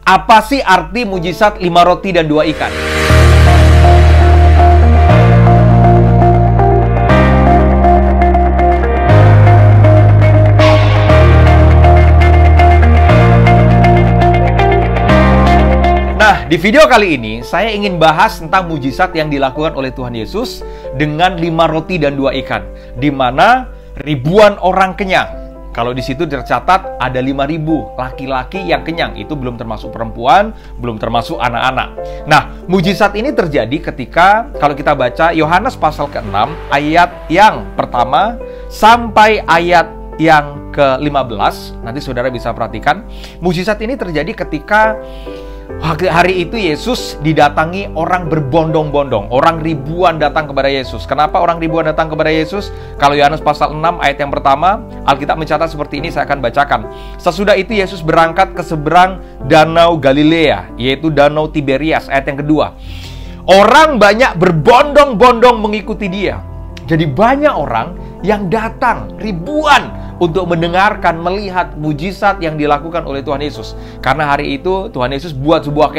Apa sih arti mujizat 5 roti dan 2 ikan? Nah, di video kali ini saya ingin bahas tentang mujizat yang dilakukan oleh Tuhan Yesus dengan 5 roti dan 2 ikan, di mana ribuan orang kenyang. Kalau di situ tercatat ada 5.000 laki-laki yang kenyang. Itu belum termasuk perempuan, belum termasuk anak-anak. Nah, mujizat ini terjadi ketika kalau kita baca Yohanes pasal ke-6 ayat yang pertama sampai ayat yang ke-15. Nanti saudara bisa perhatikan. Mujizat ini terjadi ketika hari itu Yesus didatangi orang berbondong-bondong. Orang ribuan datang kepada Yesus. Kenapa orang ribuan datang kepada Yesus? Kalau Yohanes pasal 6 ayat yang pertama, Alkitab mencatat seperti ini, saya akan bacakan. Sesudah itu Yesus berangkat ke seberang danau Galilea, yaitu danau Tiberias, ayat yang kedua. Orang banyak berbondong-bondong mengikuti dia. Jadi banyak orang yang datang, ribuan, untuk mendengarkan, melihat mujizat yang dilakukan oleh Tuhan Yesus. Karena hari itu Tuhan Yesus buat sebuah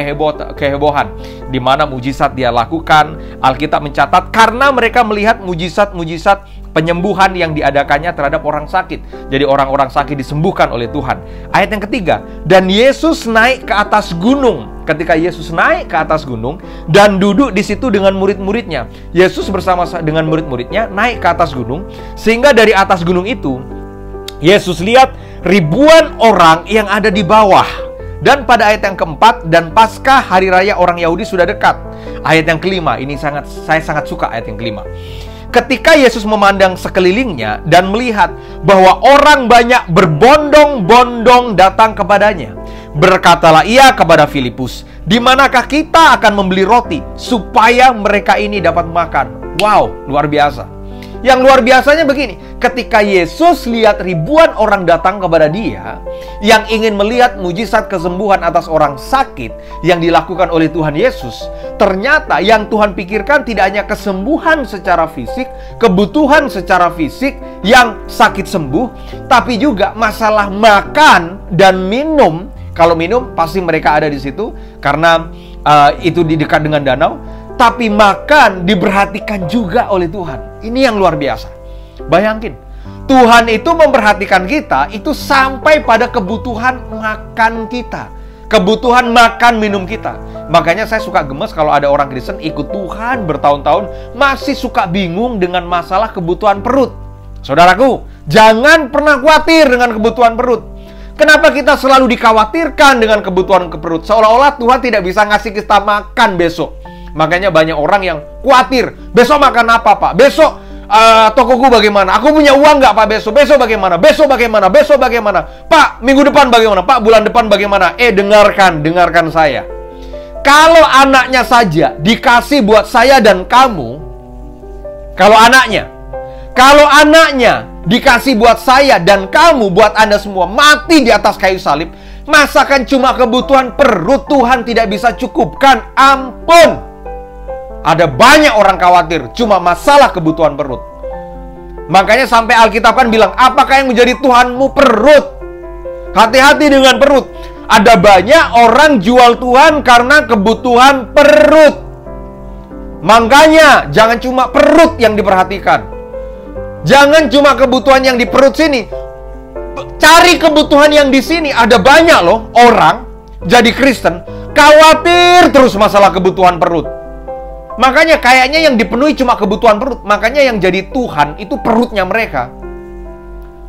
kehebohan, di mana mujizat dia lakukan. Alkitab mencatat karena mereka melihat mujizat-mujizat penyembuhan yang diadakannya terhadap orang sakit. Jadi orang-orang sakit disembuhkan oleh Tuhan. Ayat yang ketiga, dan Yesus naik ke atas gunung. Ketika Yesus naik ke atas gunung dan duduk di situ dengan murid-muridnya, Yesus bersama dengan murid-muridnya naik ke atas gunung, sehingga dari atas gunung itu Yesus lihat ribuan orang yang ada di bawah. Dan pada ayat yang keempat, dan Paskah hari raya orang Yahudi sudah dekat. Ayat yang kelima, ini saya sangat suka ayat yang kelima. Ketika Yesus memandang sekelilingnya dan melihat bahwa orang banyak berbondong-bondong datang kepadanya, berkatalah ia kepada Filipus, "Di manakah kita akan membeli roti supaya mereka ini dapat makan?" Wow, luar biasa. Yang luar biasanya begini, ketika Yesus lihat ribuan orang datang kepada dia yang ingin melihat mujizat kesembuhan atas orang sakit yang dilakukan oleh Tuhan Yesus, ternyata yang Tuhan pikirkan tidak hanya kesembuhan secara fisik, kebutuhan secara fisik yang sakit sembuh, tapi juga masalah makan dan minum. Kalau minum pasti mereka ada di situ karena itu di dekat dengan danau. Tapi makan diperhatikan juga oleh Tuhan. Ini yang luar biasa. Bayangin, Tuhan itu memperhatikan kita itu sampai pada kebutuhan makan kita, kebutuhan makan minum kita. Makanya saya suka gemes kalau ada orang Kristen ikut Tuhan bertahun-tahun masih suka bingung dengan masalah kebutuhan perut. Saudaraku, jangan pernah khawatir dengan kebutuhan perut. Kenapa kita selalu dikhawatirkan dengan kebutuhan perut? Seolah-olah Tuhan tidak bisa ngasih kita makan besok. Makanya banyak orang yang khawatir, besok makan apa Pak? Besok tokoku bagaimana? Aku punya uang nggak Pak besok? Besok bagaimana? Besok bagaimana? Besok bagaimana? Pak, minggu depan bagaimana? Pak, bulan depan bagaimana? Dengarkan saya. Kalau anaknya saja dikasih buat saya dan kamu, kalau anaknya dikasih buat saya dan kamu, buat Anda semua, mati di atas kayu salib, masakan cuma kebutuhan perut Tuhan tidak bisa cukupkan? Ampun! Ada banyak orang khawatir cuma masalah kebutuhan perut. Makanya sampai Alkitab kan bilang, apakah yang menjadi Tuhanmu? Perut. Hati-hati dengan perut. Ada banyak orang jual Tuhan karena kebutuhan perut. Makanya jangan cuma perut yang diperhatikan. Jangan cuma kebutuhan yang di perut sini. Cari kebutuhan yang di sini. Ada banyak loh orang jadi Kristen khawatir terus masalah kebutuhan perut. Makanya kayaknya yang dipenuhi cuma kebutuhan perut. Makanya yang jadi Tuhan itu perutnya mereka.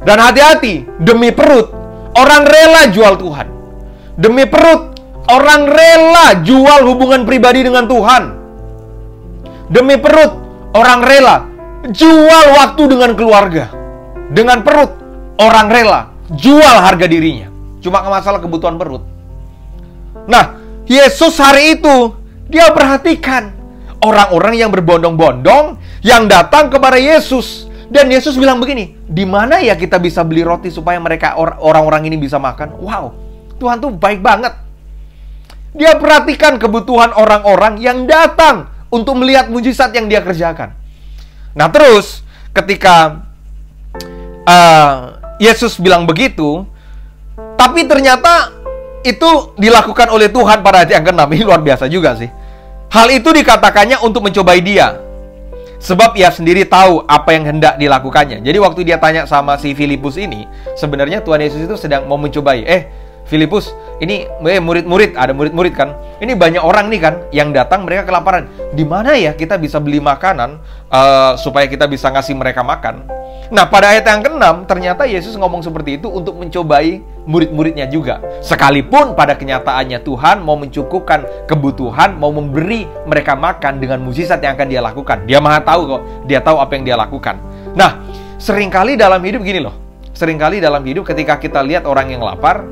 Dan hati-hati, demi perut orang rela jual Tuhan. Demi perut orang rela jual hubungan pribadi dengan Tuhan. Demi perut orang rela jual waktu dengan keluarga. Dengan perut orang rela jual harga dirinya. Cuma masalah kebutuhan perut. Nah, Yesus hari itu dia perhatikan orang-orang yang berbondong-bondong yang datang kepada Yesus. Dan Yesus bilang begini, di mana ya kita bisa beli roti supaya mereka orang-orang ini bisa makan? Wow, Tuhan tuh baik banget. Dia perhatikan kebutuhan orang-orang yang datang untuk melihat mujizat yang dia kerjakan. Nah terus ketika Yesus bilang begitu, tapi ternyata itu dilakukan oleh Tuhan pada ayat yang ke-6. Ini luar biasa juga sih. Hal itu dikatakannya untuk mencobai dia, sebab ia sendiri tahu apa yang hendak dilakukannya. Jadi waktu dia tanya sama si Filipus ini, sebenarnya Tuhan Yesus itu sedang mau mencobai. Filipus, ini murid-murid, ada murid-murid kan. Ini banyak orang nih kan yang datang, mereka kelaparan. Di mana ya kita bisa beli makanan supaya kita bisa ngasih mereka makan? Nah, pada ayat yang ke-6 ternyata Yesus ngomong seperti itu untuk mencobai murid-muridnya juga. Sekalipun pada kenyataannya Tuhan mau mencukupkan kebutuhan, mau memberi mereka makan dengan mukjizat yang akan dia lakukan. Dia Maha tahu kok, dia tahu apa yang dia lakukan. Nah, seringkali dalam hidup gini loh. Seringkali dalam hidup ketika kita lihat orang yang lapar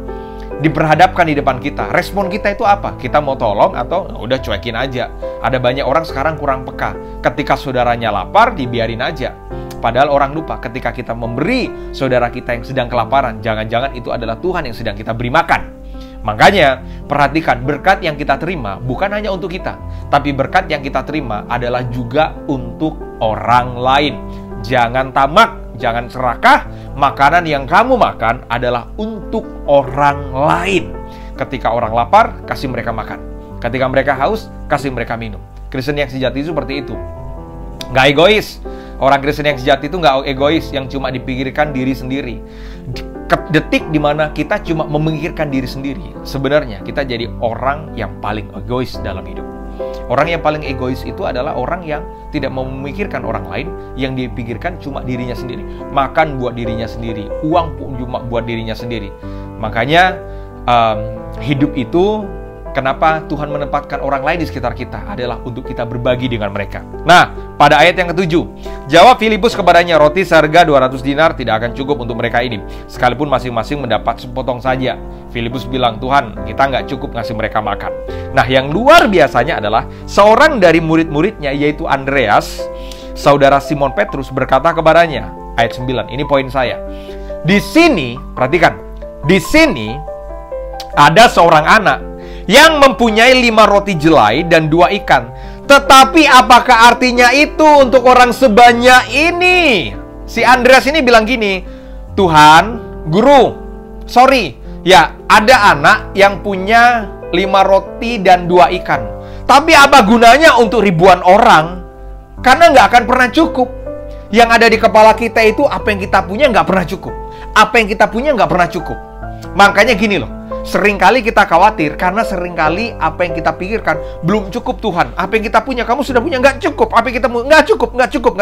diperhadapkan di depan kita, respon kita itu apa? Kita mau tolong atau udah cuekin aja? Ada banyak orang sekarang kurang peka. Ketika saudaranya lapar, dibiarin aja. Padahal orang lupa ketika kita memberi saudara kita yang sedang kelaparan, jangan-jangan itu adalah Tuhan yang sedang kita beri makan. Makanya, perhatikan, berkat yang kita terima bukan hanya untuk kita, tapi berkat yang kita terima adalah juga untuk orang lain. Jangan tamak, jangan serakah. Makanan yang kamu makan adalah untuk orang lain. Ketika orang lapar, kasih mereka makan. Ketika mereka haus, kasih mereka minum. Kristen yang sejati itu seperti itu. Nggak egois. Orang Kristen yang sejati itu nggak egois, yang cuma dipikirkan diri sendiri. Detik dimana kita cuma memikirkan diri sendiri, sebenarnya kita jadi orang yang paling egois dalam hidup. Orang yang paling egois itu adalah orang yang tidak mau memikirkan orang lain, yang dipikirkan cuma dirinya sendiri. Makan buat dirinya sendiri, uang pun cuma buat dirinya sendiri. Makanya hidup itu, kenapa Tuhan menempatkan orang lain di sekitar kita adalah untuk kita berbagi dengan mereka. Nah, pada ayat yang ke-7, jawab Filipus kepadanya, roti seharga 200 dinar tidak akan cukup untuk mereka ini, sekalipun masing-masing mendapat sepotong saja. Filipus bilang, Tuhan, kita nggak cukup ngasih mereka makan. Nah, yang luar biasanya adalah seorang dari murid-muridnya, yaitu Andreas, saudara Simon Petrus, berkata kepadanya, ayat 9, ini poin saya. Di sini, perhatikan, di sini ada seorang anak yang mempunyai 5 roti jelai dan 2 ikan. Tetapi apakah artinya itu untuk orang sebanyak ini? Si Andreas ini bilang gini, Tuhan, guru, sorry, ya ada anak yang punya 5 roti dan 2 ikan. Tapi apa gunanya untuk ribuan orang? Karena nggak akan pernah cukup. Yang ada di kepala kita itu apa yang kita punya nggak pernah cukup. Apa yang kita punya nggak pernah cukup. Makanya gini loh. Seringkali kita khawatir karena seringkali apa yang kita pikirkan belum cukup Tuhan. Apa yang kita punya, kamu sudah punya, nggak cukup. Apa yang kita punya, nggak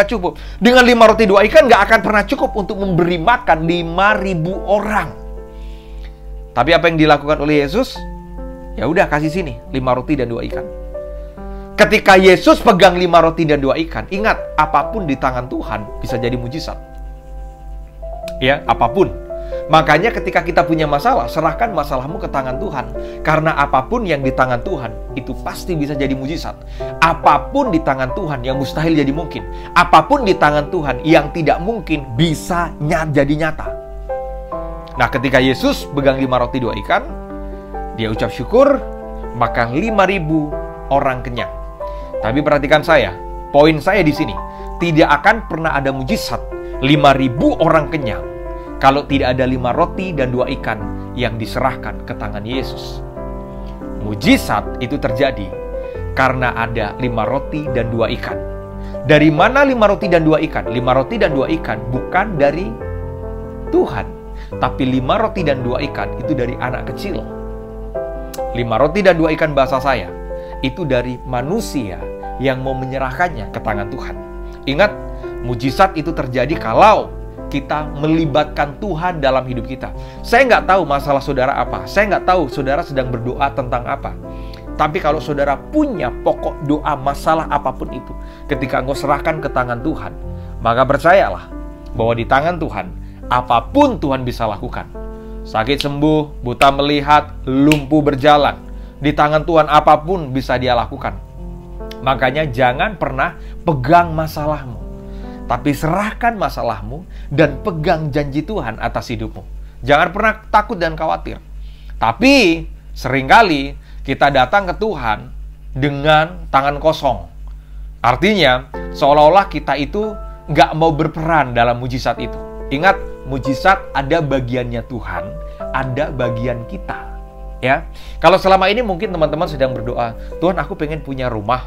cukup. Dengan 5 roti 2 ikan nggak akan pernah cukup untuk memberi makan 5.000 orang. Tapi apa yang dilakukan oleh Yesus? Ya udah, kasih sini 5 roti dan 2 ikan. Ketika Yesus pegang 5 roti dan 2 ikan, ingat, apapun di tangan Tuhan bisa jadi mujizat. Ya, apapun. Makanya ketika kita punya masalah, serahkan masalahmu ke tangan Tuhan. Karena apapun yang di tangan Tuhan, itu pasti bisa jadi mujizat. Apapun di tangan Tuhan yang mustahil jadi mungkin. Apapun di tangan Tuhan yang tidak mungkin bisa jadi nyata. Nah, ketika Yesus pegang 5 roti 2 ikan, dia ucap syukur, maka 5.000 orang kenyang. Tapi perhatikan saya, poin saya di sini, tidak akan pernah ada mujizat 5.000 orang kenyang kalau tidak ada 5 roti dan 2 ikan yang diserahkan ke tangan Yesus. Mujizat itu terjadi karena ada 5 roti dan 2 ikan. Dari mana 5 roti dan 2 ikan? 5 roti dan 2 ikan bukan dari Tuhan, tapi 5 roti dan 2 ikan itu dari anak kecil. 5 roti dan 2 ikan bahasa saya, itu dari manusia yang mau menyerahkannya ke tangan Tuhan. Ingat, mujizat itu terjadi kalau kita melibatkan Tuhan dalam hidup kita. Saya nggak tahu masalah saudara apa. Saya nggak tahu saudara sedang berdoa tentang apa. Tapi kalau saudara punya pokok doa masalah apapun itu, ketika engkau serahkan ke tangan Tuhan, maka percayalah bahwa di tangan Tuhan, apapun Tuhan bisa lakukan. Sakit sembuh, buta melihat, lumpuh berjalan. Di tangan Tuhan apapun bisa dia lakukan. Makanya jangan pernah pegang masalahmu, tapi serahkan masalahmu dan pegang janji Tuhan atas hidupmu. Jangan pernah takut dan khawatir. Tapi seringkali kita datang ke Tuhan dengan tangan kosong. Artinya seolah-olah kita itu nggak mau berperan dalam mujizat itu. Ingat, mujizat ada bagiannya Tuhan, ada bagian kita. Ya, kalau selama ini mungkin teman-teman sedang berdoa, Tuhan aku pengen punya rumah,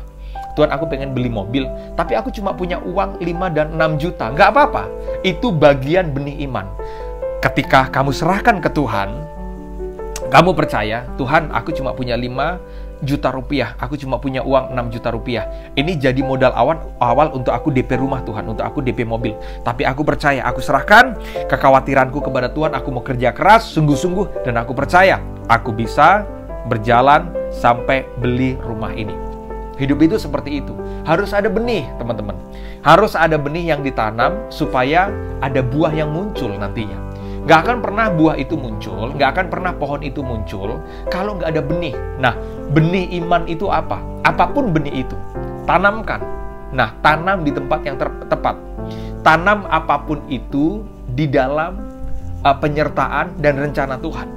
Tuhan aku pengen beli mobil, tapi aku cuma punya uang 5 dan 6 juta. Nggak apa-apa, itu bagian benih iman. Ketika kamu serahkan ke Tuhan, kamu percaya, Tuhan aku cuma punya 5 juta rupiah, aku cuma punya uang 6 juta rupiah. Ini jadi modal awal untuk aku DP rumah Tuhan, untuk aku DP mobil. Tapi aku percaya, aku serahkan kekhawatiranku kepada Tuhan, aku mau kerja keras, sungguh-sungguh, dan aku percaya, aku bisa berjalan sampai beli rumah ini. Hidup itu seperti itu. Harus ada benih, teman-teman. Harus ada benih yang ditanam supaya ada buah yang muncul nantinya. Nggak akan pernah buah itu muncul, nggak akan pernah pohon itu muncul kalau nggak ada benih. Nah, benih iman itu apa? Apapun benih itu, tanamkan. Nah, tanam di tempat yang tepat. Tanam apapun itu di dalam penyertaan dan rencana Tuhan.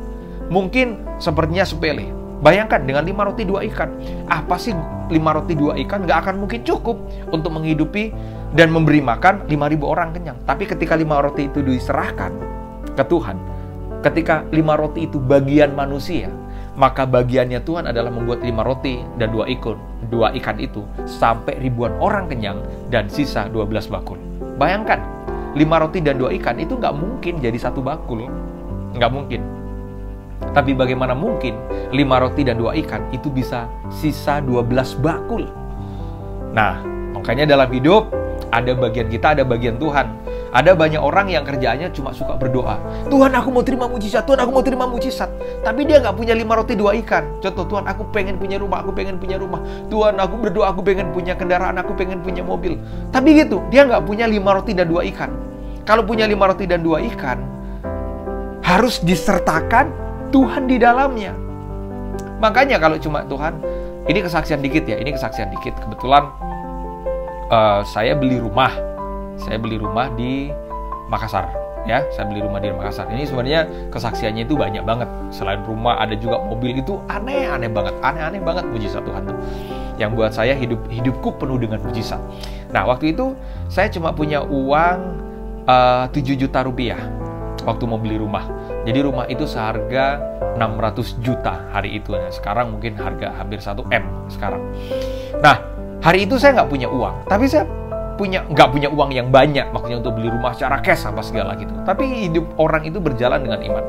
Mungkin sepertinya sepele. Bayangkan dengan 5 roti 2 ikan. Apa sih 5 roti 2 ikan? Nggak akan mungkin cukup untuk menghidupi dan memberi makan 5.000 orang kenyang. Tapi ketika 5 roti itu diserahkan ke Tuhan, ketika 5 roti itu bagian manusia, maka bagiannya Tuhan adalah membuat 5 roti dan 2 ikan itu sampai ribuan orang kenyang dan sisa 12 bakul. Bayangkan, 5 roti dan 2 ikan itu nggak mungkin jadi 1 bakul. Nggak mungkin. Tapi bagaimana mungkin 5 roti dan 2 ikan itu bisa sisa 12 bakul? Nah, makanya dalam hidup ada bagian kita, ada bagian Tuhan. Ada banyak orang yang kerjaannya cuma suka berdoa. Tuhan aku mau terima mujizat, Tuhan aku mau terima mujizat. Tapi dia nggak punya 5 roti 2 ikan. Contoh, Tuhan aku pengen punya rumah, aku pengen punya rumah. Tuhan aku berdoa, aku pengen punya kendaraan, aku pengen punya mobil. Tapi gitu, dia nggak punya 5 roti dan 2 ikan. Kalau punya 5 roti dan 2 ikan, harus disertakan Tuhan di dalamnya. Makanya kalau cuma Tuhan, ini kesaksian dikit ya, ini kesaksian dikit. Kebetulan saya beli rumah di Makassar, ya. Saya beli rumah di Makassar. Ini sebenarnya kesaksiannya itu banyak banget. Selain rumah, ada juga mobil. Itu aneh-aneh banget mujizat Tuhan tuh. Yang buat saya hidupku penuh dengan mujizat. Nah, waktu itu saya cuma punya uang 7 juta rupiah waktu mau beli rumah. Jadi rumah itu seharga 600 juta hari itu. Nah, sekarang mungkin harga hampir 1 M sekarang. Nah, hari itu saya nggak punya uang, tapi saya nggak punya uang yang banyak, maksudnya untuk beli rumah secara cash apa segala gitu. Tapi hidup orang itu berjalan dengan iman.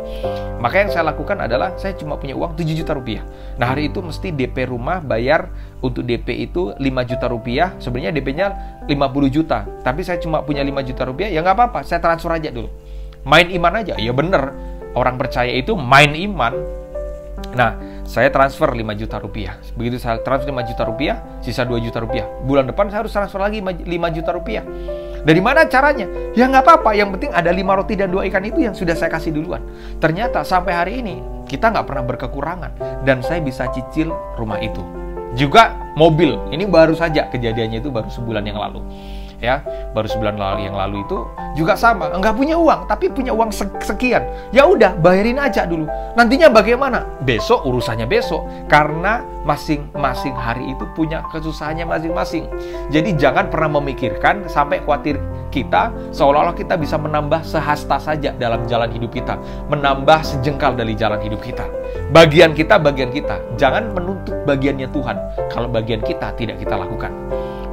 Maka yang saya lakukan adalah saya cuma punya uang 7 juta rupiah. Nah, hari itu mesti DP rumah bayar untuk DP itu 5 juta rupiah. Sebenarnya DP-nya 50 juta. Tapi saya cuma punya 5 juta rupiah, ya nggak apa-apa, saya transfer aja dulu. Main iman aja, ya bener. Orang percaya itu main iman. Nah, saya transfer 5 juta rupiah. Begitu saya transfer 5 juta rupiah, sisa 2 juta rupiah. Bulan depan saya harus transfer lagi 5 juta rupiah. Dari mana caranya? Ya nggak apa-apa, yang penting ada 5 roti dan 2 ikan itu yang sudah saya kasih duluan. Ternyata sampai hari ini, kita nggak pernah berkekurangan. Dan saya bisa cicil rumah itu. Juga mobil, ini baru saja kejadiannya itu baru sebulan yang lalu. Ya, baru sebulan yang lalu itu juga sama, nggak punya uang, tapi punya uang sekian. Ya udah, bayarin aja dulu. Nantinya bagaimana? Besok urusannya besok, karena masing-masing hari itu punya kesusahannya masing-masing. Jadi jangan pernah memikirkan sampai khawatir kita seolah-olah kita bisa menambah sehasta saja dalam jalan hidup kita, menambah sejengkal dari jalan hidup kita. Bagian kita. Jangan menuntut bagiannya Tuhan kalau bagian kita tidak kita lakukan.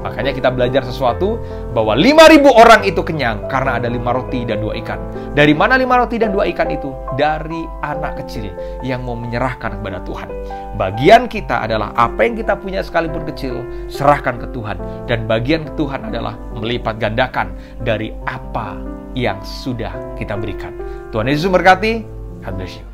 Makanya kita belajar sesuatu bahwa 5.000 orang itu kenyang karena ada 5 roti dan 2 ikan. Dari mana 5 roti dan 2 ikan itu? Dari anak kecil yang mau menyerahkan kepada Tuhan. Bagian kita adalah apa yang kita punya sekalipun kecil, serahkan ke Tuhan. Dan bagian ke Tuhan adalah melipat gandakan dari apa yang sudah kita berikan. Tuhan Yesus memberkati. God bless you.